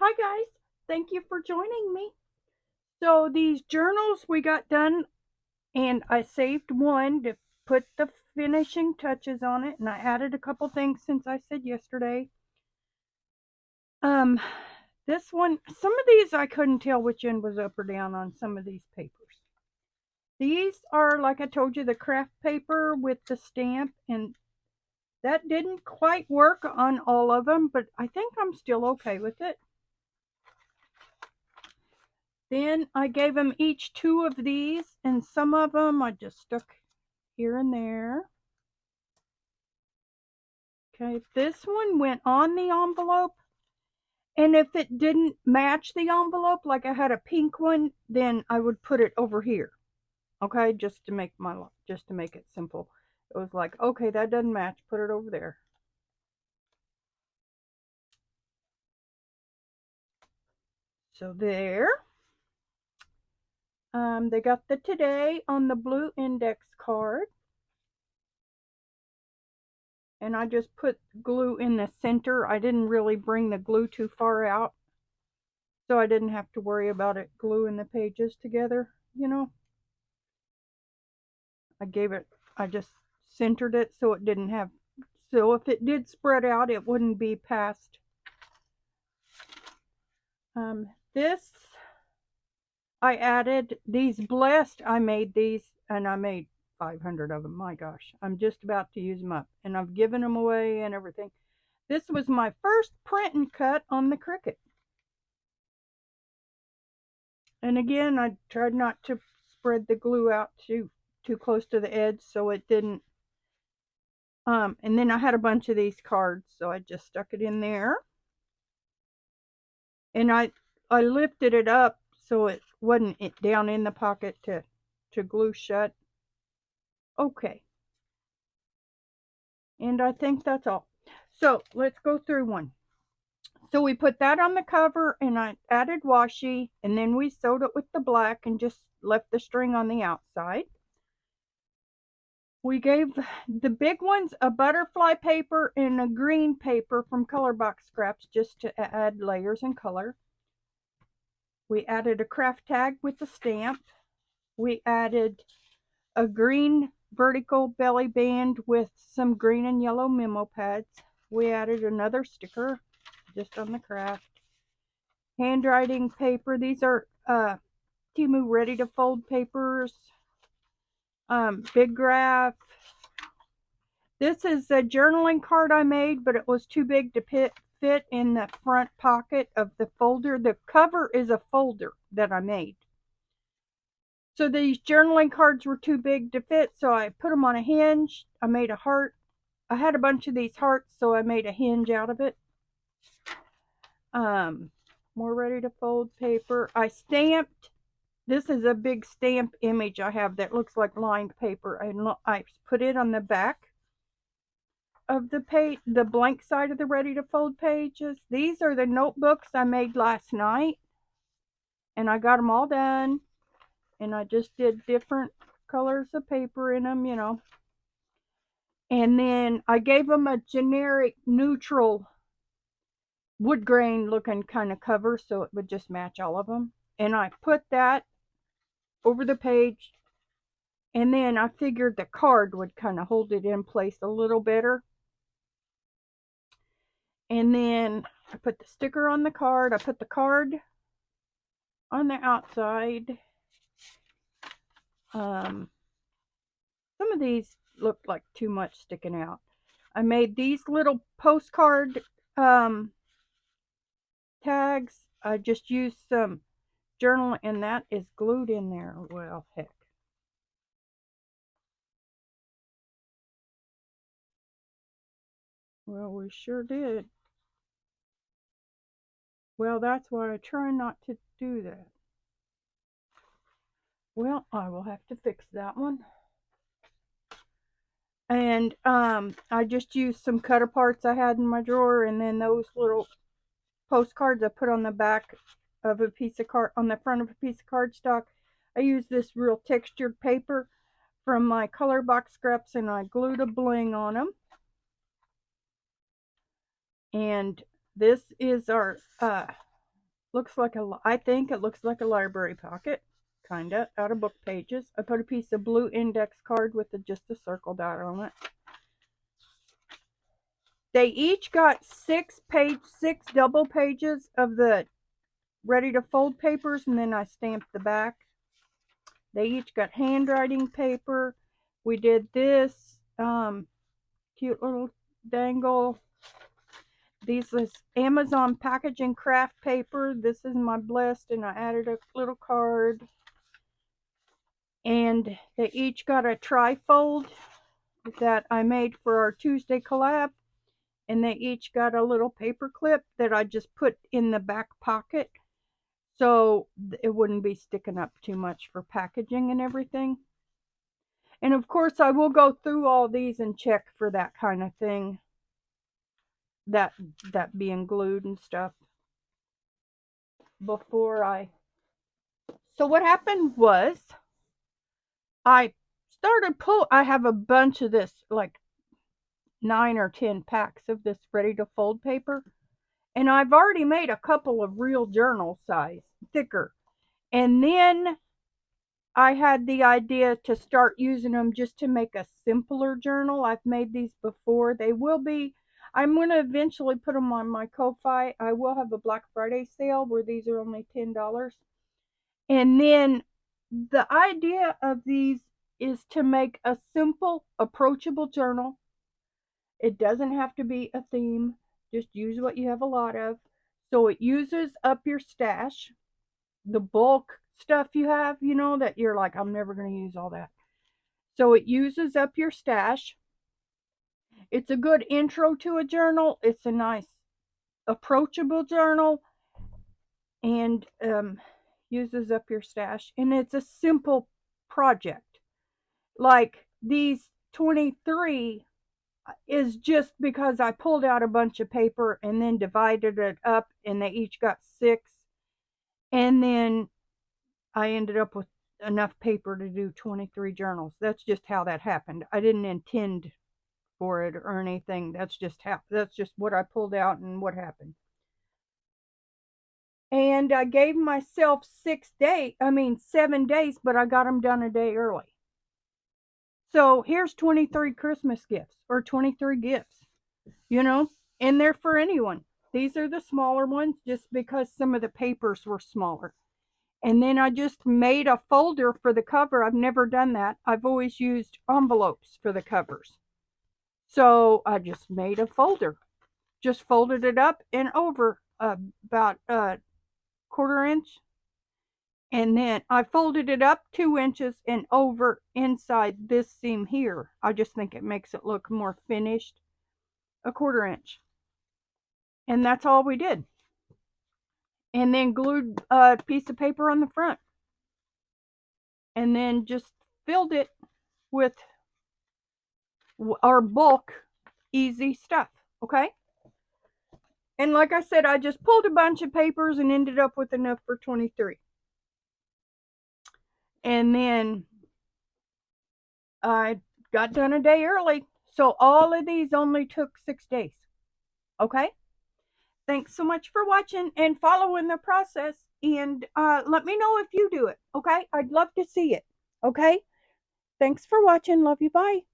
Hi guys, thank you for joining me. So these journals we got done and I saved one to put the finishing touches on it, and I added a couple things since I said yesterday. Um this one, some of these I couldn't tell which end was up or down on some of these papers. These are, like I told you, the craft paper with the stamp, and that didn't quite work on all of them, but I think I'm still okay with it. Then I gave them each two of these, and some of them I just stuck here and there. Okay, this one went on the envelope, and if it didn't match the envelope, like I had a pink one, then I would put it over here. Okay, just to make it simple. It was like, okay, that doesn't match, put it over there. So there. They got the today on the blue index card. And I just put glue in the center. I didn't really bring the glue too far out, so I didn't have to worry about it gluing the pages together. I just centered it so it didn't have, so if it did spread out, it wouldn't be past. This, I added these blessed, I made these, and I made 500 of them. My gosh, I'm just about to use them up, and I've given them away and everything. This was my first print and cut on the Cricut. And again, I tried not to spread the glue out too close to the edge so it didn't. And then I had a bunch of these cards, so I just stuck it in there. And I lifted it up so it wasn't down in the pocket to glue shut. Okay. And I think that's all. So let's go through one. So we put that on the cover, and I added washi, and then we sewed it with the black and just left the string on the outside. We gave the big ones a butterfly paper and a green paper from Color Box Scraps just to add layers and color. We added a craft tag with the stamp. We added a green vertical belly band with some green and yellow memo pads. We added another sticker just on the craft. Handwriting paper. These are Temu ready to fold papers. Big graph. This is a journaling card I made, but it was too big to fit in the front pocket of the folder. The cover is a folder that I made. So these journaling cards were too big to fit, so I put them on a hinge. I made a heart. I had a bunch of these hearts, so I made a hinge out of it. More ready to fold paper. I stamped. This is a big stamp image I have that looks like lined paper. I put it on the back of the page, the blank side of the ready to fold pages. These are the notebooks I made last night, and I got them all done, and I just did different colors of paper in them. And then I gave them a generic neutral wood grain looking kind of cover so it would just match all of them. And I put that over the page, and then I figured the card would kind of hold it in place a little better. And then I put the sticker on the card. I put the card on the outside. Some of these looked like too much sticking out. I made these little postcard tags. I just used some journal, and that is glued in there. Well, heck. Well, we sure did. Well, that's why I try not to do that. Well, I will have to fix that one. And I just used some cut aparts I had in my drawer, and then those little postcards I put on the back of a piece of card, on the front of a piece of cardstock. I used this real textured paper from my Color Box Scraps, and I glued a bling on them. And this is our I think it looks like a library pocket, kinda, out of book pages. I put a piece of blue index card with just a circle dot on it. They each got six double pages of the ready to fold papers, and then I stamped the back. They each got handwriting paper. We did this cute little dangle. This is Amazon packaging craft paper. This is my blessed, and I added a little card. And they each got a trifold that I made for our Tuesday collab. And they each got a little paper clip that I just put in the back pocket, so it wouldn't be sticking up too much for packaging and everything. And of course, I will go through all these and check for that kind of thing, that being glued and stuff, before I. So what happened was, I I have a bunch of this, like 9 or 10 packs of this ready to fold paper, and I've already made a couple of real journal size, thicker. And then I had the idea to start using them just to make a simpler journal. I've made these before. I'm going to eventually put them on my Ko-Fi. I will have a Black Friday sale where these are only $10. And then the idea of these is to make a simple, approachable journal. It doesn't have to be a theme. Just use what you have a lot of. So it uses up your stash, the bulk stuff you have, that you're like, I'm never going to use all that. So it uses up your stash. It's a good intro to a journal. It's a nice, approachable journal, and uses up your stash. And it's a simple project. Like these 23 is just because I pulled out a bunch of paper and then divided it up, and they each got 6. And then I ended up with enough paper to do 23 journals. That's just how that happened. I didn't intend for it or anything. That's just what I pulled out and what happened. And I gave myself 7 days, but I got them done a day early. So here's 23 Christmas gifts, or 23 gifts, and they're for anyone. These are the smaller ones just because some of the papers were smaller. And then I just made a folder for the cover. I've never done that. I've always used envelopes for the covers. So I just made a folder. Just folded it up and over about a 1/4 inch. And then I folded it up 2 inches and over inside this seam here. I just think it makes it look more finished. A 1/4 inch. And that's all we did. And then glued a piece of paper on the front. And then just filled it with our bulk easy stuff. Okay? And like I said, I just pulled a bunch of papers and ended up with enough for 23. And then I got done a day early. So all of these only took 6 days. Okay? Thanks so much for watching and following the process. And let me know if you do it. Okay? I'd love to see it. Okay? Thanks for watching. Love you. Bye.